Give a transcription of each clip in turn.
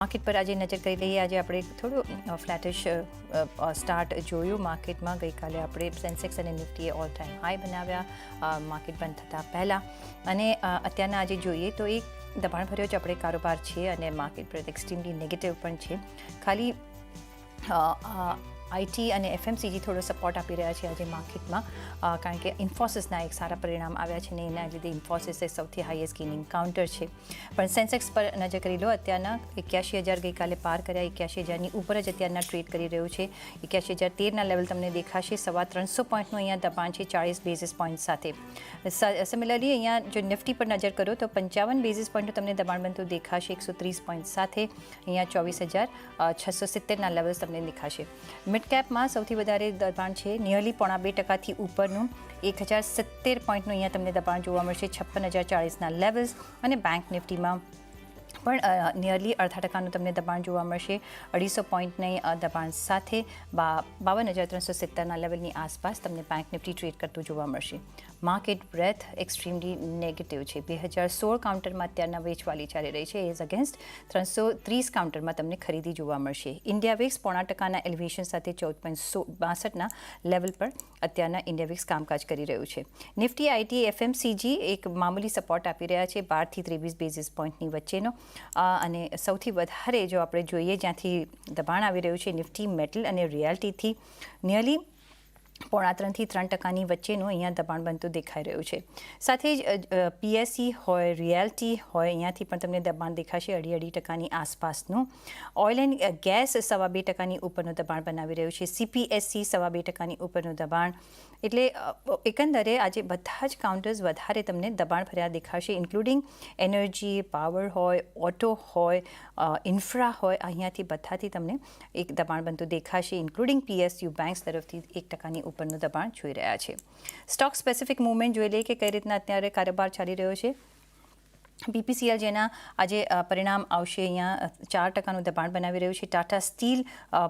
Market પર આજે નજર કરી લઈએ. આજે આપણે થોડું ફ્લેટિશ સ્ટાર્ટ જોયું માર્કેટમાં. ગઈકાલે આપણે સેન્સેક્સ અને નિફ્ટીએ ઓલ ટાઈમ હાઈ બનાવ્યા માર્કેટ બંધ થતાં પહેલાં, અને અત્યારના આજે જોઈએ તો એક દબાણભર્યો જ આપણે કારોબાર છે અને માર્કેટ પર એક્સ્ટ્રીમલી નેગેટિવ પણ છે. ખાલી આઈટી અને એફએમસીજી થોડો સપોર્ટ આપી રહ્યા છે આજે માર્કેટમાં, કારણ કે ઇન્ફોસિસના એક સારા પરિણામ આવ્યા છે ને એના લીધે ઇન્ફોસિસ એ સૌથી હાઈએસ્ટ ગેઇનિંગ કાઉન્ટર છે. પણ સેન્સેક્સ પર નજર કરી લો. અત્યારના 81,000 ગઈકાલે પાર કર્યા. 81,000ની ઉપર જ અત્યારના ટ્રેડ કરી રહ્યું છે. 81,013ના લેવલ તમને દેખાશે. 350 પોઈન્ટનું અહીંયા દબાણ છે 40 બેઝિસ પોઈન્ટ સાથે. સિમિલરલી અહીંયા જો નિફ્ટી પર નજર કરો તો 55 બેઝિસ પોઈન્ટનું તમને દબાણ બનતું દેખાશે 130 પોઈન્ટ સાથે. અહીંયા 24,670ના લેવલ્સ તમને દેખાશે. મિડ કેપમાં સૌથી વધારે દબાણ છે, નિયરલી 2.5% ઉપરનું 1,070 પોઈન્ટનું અહીંયા તમને દબાણ જોવા મળશે 56,040ના લેવલ્સ. અને બેંક નિફ્ટીમાં પણ નિયરલી 0.5% તમને દબાણ જોવા મળશે 250 પોઈન્ટની દબાણ સાથે 52,370ના લેવલની આસપાસ તમને બેંક નિફ્ટી ટ્રેડ કરતું જોવા મળશે. માર્કેટ બ્રેથ એક્સ્ટ્રીમલી નેગેટિવ છે. 2016 કાઉન્ટરમાં અત્યારના વેચવાલી ચાલી રહી છે. એઝ અગેન્સ્ટ 330 કાઉન્ટરમાં તમને ખરીદી જોવા મળશે. ઇન્ડિયા વિક્સ 0.5%ના એલિવેશન સાથે 14.62ના લેવલ પર અત્યારના ઇન્ડિયા વિક્સ કામકાજ કરી રહ્યું છે. નિફ્ટી આઈટી એફએમસીજી એક મામૂલી સપોર્ટ આપી રહ્યા છે 12 થી 23 બેઝિસ પોઈન્ટની વચ્ચેનો. અને સૌથી વધારે જો આપણે જોઈએ જ્યાંથી દબાણ આવી રહ્યું છે નિફ્ટી મેટલ અને રિયાલ્ટીથી નિયરલી 2.5 થી 3%ની વચ્ચેનું અહીંયા દબાણ બનતું દેખાઈ રહ્યું છે. સાથે જ પીએસસી હોય, રિયાલ્ટી હોય, અહીંયાથી પણ તમને દબાણ દેખાશે 2.5%ની આસપાસનું. ઓઇલ એન્ડ ગેસ 2.5%ની ઉપરનું દબાણ બનાવી રહ્યું છે. સીપીએસસી 2.5%ની ઉપરનું દબાણ. એટલે એકંદરે આજે બધા જ કાઉન્ટર્સ વધારે તમને દબાણ ભર્યા દેખાશે, ઇન્ક્લુડિંગ એનર્જી, પાવર હોય, ઓટો હોય, ઇન્ફ્રા હોય. અહીંયાથી બધાથી તમને એક દબાણ બનતું દેખાશે, ઇન્ક્લુડિંગ પીએસયુ બેંક્સ તરફથી 1%ની ઉપરનું દબાણ જોઈ રહ્યા છે. સ્ટોક સ્પેસિફિક મૂવમેન્ટ જોઈ લઈએ કે કઈ રીતના અત્યારે કારોબાર ચાલી રહ્યો છે. બીપીસીએલ જેના આજે પરિણામ આવશે, અહીંયા 4%નું દબાણ બનાવી રહ્યું છે. ટાટા સ્ટીલ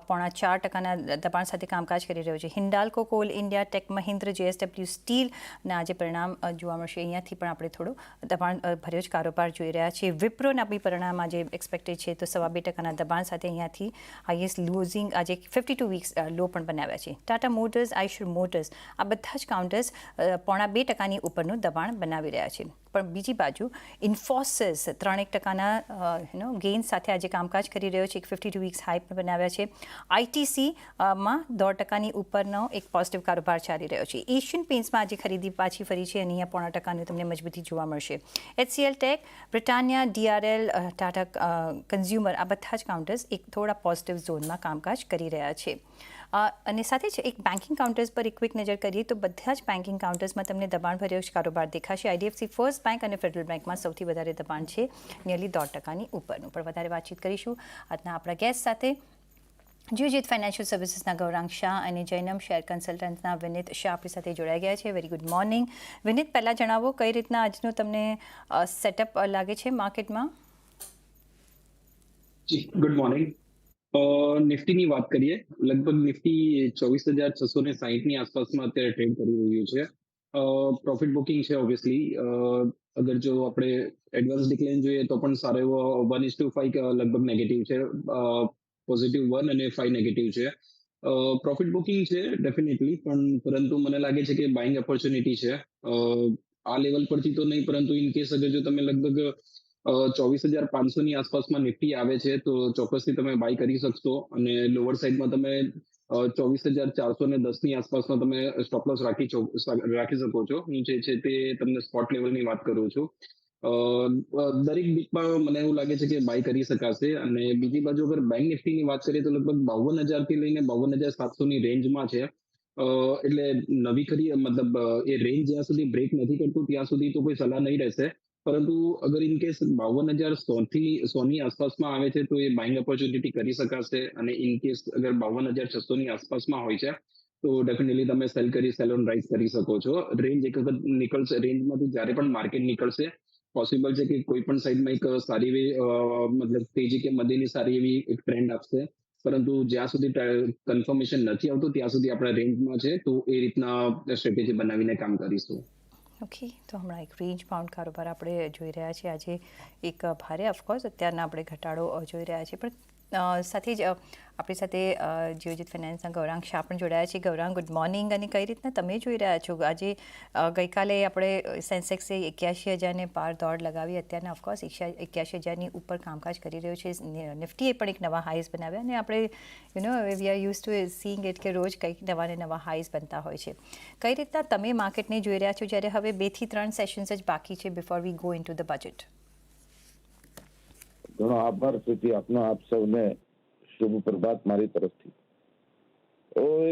4.5%ના દબાણ સાથે કામકાજ કરી રહ્યું છે. Hindalco Coal India, Tech Mahindra, JSW સ્ટીલના આજે પરિણામ જોવા મળશે. અહીંયાથી પણ આપણે થોડું દબાણ ભર્યો જ કારોબાર જોઈ રહ્યા છીએ. વિપ્રોના બી પરિણામ આજે એક્સપેક્ટેડ છે તો 2.5%ના દબાણ સાથે અહીંયાથી હાઈએસ્ટ લૂઝિંગ આજે 52 વીક્સ લો પણ બનાવ્યા છે. ટાટા મોટર્સ, આઈશર મોટર્સ આ બધા જ કાઉન્ટર્સ 2.5%ની ઉપરનું દબાણ બનાવી રહ્યા છે. પણ બીજી બાજુ ઇન્ફોસિસ 3% ગેઇન સાથે આજે કામકાજ કરી રહ્યો છે. 52 વીક્સ હાઈ પણ બનાવ્યા છે. આઈટીસીમાં 0.5%ની ઉપરનો એક પોઝિટિવ કારોબાર ચાલી રહ્યો છે. એશિયન પેઇન્ટ્સમાં આજે ખરીદી પાછી ફરી છે અને અહીંયા 0.5%ની તમને મજબૂતી જોવા મળશે. HCL Tech, Britannia, DRL, Tata Consumer આ બધા જ કાઉન્ટર્સ એક થોડા પોઝિટિવ ઝોનમાં કામકાજ કરી રહ્યા છે. અને સાથે જ એક બેન્કિંગ કાઉન્ટર્સ પર એક ક્વિક નજર કરીએ તો બધા જ બેન્કિંગ કાઉન્ટર્સમાં તમને દબાણ ભર્યો જ કારોબાર દેખાશે. આઈડીએફસી ફર્સ્ટ બેંક અને ફેડરલ બેંકમાં સૌથી વધારે દબાણ છે, નિયરલી 0.5%ની ઉપરનું. પણ વધારે વાતચીત કરીશું આજના આપણા ગેસ્ટ સાથે. જીઓજીત ફાઇનાન્શિયલ સર્વિસીસના ગૌરાંગ શાહ અને જૈનમ શેર કન્સલ્ટન્ટના વિનીત શાહ આપણી સાથે જોડાઈ ગયા છે. વેરી ગુડ મોર્નિંગ વિનીત. પહેલાં જણાવો કઈ રીતના આજનું તમને સેટઅપ લાગે છે માર્કેટમાં? Good morning. નિફ્ટીની વાત કરીએ, લગભગ નિફ્ટી 24,660ની આસપાસમાં અત્યારે ટ્રેડ કરી રહ્યું છે. પ્રોફિટ બુકિંગ છે ઓબ્વિયસલી. અગર જો આપણે એડવાન્સ ડિક્લાઇન જોઈએ તો પણ સારો એવો 1:5 લગભગ નેગેટિવ છે, પોઝિટિવ 1 અને 5 નેગેટિવ છે. પ્રોફિટ બુકિંગ છે ડેફિનેટલી, પરંતુ મને લાગે છે કે બાઇંગ ઓપોર્ચ્યુનિટી છે. આ લેવલ પરથી તો નહીં, પરંતુ ઇન કેસ અગર જો તમે લગભગ 24,500ની આસપાસમાં નિફ્ટી આવે છે તો ચોક્કસથી તમે બાય કરી શકશો. અને લોઅર સાઈડમાં તમે 24,410ની આસપાસનો તમે સ્ટોપ લોસ રાખી શકો છો. નીચે છે તે તમને સ્પોટ લેવલની વાત કરું છું. દરેક બીટમાં મને એવું લાગે છે કે બાય કરી શકાશે. અને બીજી બાજુ અગર બેંક નિફ્ટીની વાત કરીએ તો લગભગ 52,000 થી લઈને 52,700ની રેન્જમાં છે. એટલે નવી ખરી મતલબ એ રેન્જ જ્યાં સુધી બ્રેક નથી કરતું ત્યાં સુધી તો કોઈ સલાહ નહીં રહેશે. પરંતુ અગર ઇન કેસ 52,100ની આસપાસમાં આવે છે તો એ બાઇંગ ઓપોર્ચ્યુનિટી કરી શકાશે. અને ઇન કેસ અગર 52,600ની આસપાસમાં હોય છે તો ડેફિનેટલી તમે સેલ ઓન રાઇઝ કરી શકો છો. રેન્જ એક વખત નીકળશે, રેન્જમાંથી જ્યારે પણ માર્કેટ નીકળશે પોસિબલ છે કે કોઈ પણ સાઈડમાં એક સારી એવી મતલબ તેજી કે મંદીની સારી એવી એક ટ્રેન્ડ આપશે. પરંતુ જ્યાં સુધી કન્ફર્મેશન નથી આવતું ત્યાં સુધી આપણા રેન્જમાં છે તો એ રીતના સ્ટ્રેટેજી બનાવીને કામ કરીશું. ઓકે, તો હમણાં એક રેન્જ બાઉન્ડ કારોબાર આપણે જોઈ રહ્યા છીએ. આજે એક ભારે ઓફકોર્સ અત્યારના આપણે ઘટાડો જોઈ રહ્યા છીએ, પણ સાથે જ આપણી સાથે જીઓજીત ફાઇનાન્સના ગૌરાંગ શાહ પણ જોડાયા છે. Gaurang, good morning. અને કઈ રીતના તમે જોઈ રહ્યા છો આજે ગઈકાલે આપણે સેન્સેક્સે 81,000ને પાર દોડ લગાવી, અત્યારના ઓફકોર્સ 81,000ની ઉપર કામકાજ કરી રહ્યું છે. નિફ્ટીએ પણ એક નવા હાઈસ બનાવ્યા અને આપણે we are use to seeing it કે રોજ કંઈક નવા ને નવા હાઈસ બનતા હોય છે. કઈ રીતના તમે માર્કેટને જોઈ રહ્યા છો જ્યારે હવે 2 થી 3 સેશન્સ જ બાકી છે before we go in to the budget? ઘણો આભાર પ્રીતિ આપનો. આપ સૌને શુભ પ્રભાત મારી તરફથી.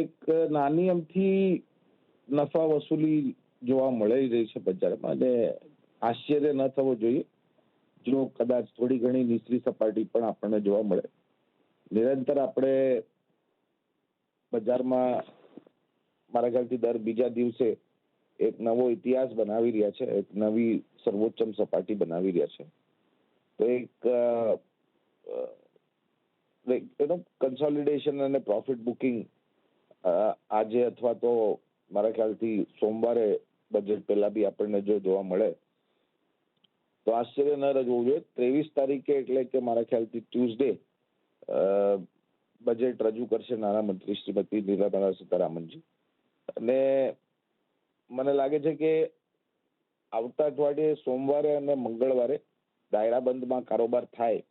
એક નાની અમથી નફા વસૂલી જોવા મળી રહી છે બજારમાં, અને આશ્ચર્ય ન થવો જોઈએ જો કદાચ થોડી ઘણી નીચલી સપાટી પણ આપણને જોવા મળે. નિરંતર આપણે બજારમાં મારા ખ્યાલથી દર બીજા દિવસે એક નવો ઇતિહાસ બનાવી રહ્યા છે, એક નવી સર્વોચ્ચમ સપાટી બનાવી રહ્યા છે. તો એક કન્સોલિડેશન અને પ્રોફિટ બુકિંગ આજે અથવા તો મારા ખ્યાલથી સોમવારે બજેટ પહેલા બી આપણને જો જોવા મળે તો આશ્ચર્ય ન રહેવું જોઈએ. 23 તારીખે એટલે કે મારા ખ્યાલથી ટ્યુઝડે બજેટ રજૂ કરશે નાણામંત્રી શ્રીમતી નિર્મલા સીતારામનજી, અને મને લાગે છે કે આવતા અઠવાડિયે સોમવારે અને મંગળવારે દાયરાબંધમાં કારોબાર થાય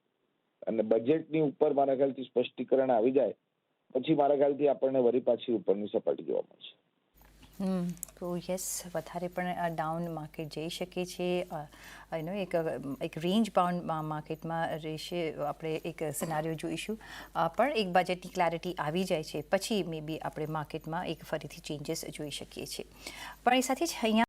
અને બજેટની ઉપર મારા ખ્યાલથી સ્પષ્ટીકરણ આવી જાય પછી મારા ખ્યાલથી આપણને વળી પાછી ઉપરની સપાટી જોવા મળશે. તો યસ, વધારે પણ ડાઉન માર્કેટ જઈ શકે છે. એક રેન્જ બાઉન્ડ માર્કેટમાં રહેશે. આપણે એક સિનારીઓ જોઈશું, પણ એક બજેટની ક્લેરિટી આવી જાય છે પછી મે બી આપણે માર્કેટમાં એક ફરીથી ચેન્જીસ જોઈ શકીએ છીએ. પણ એ સાથે જ અહીંયા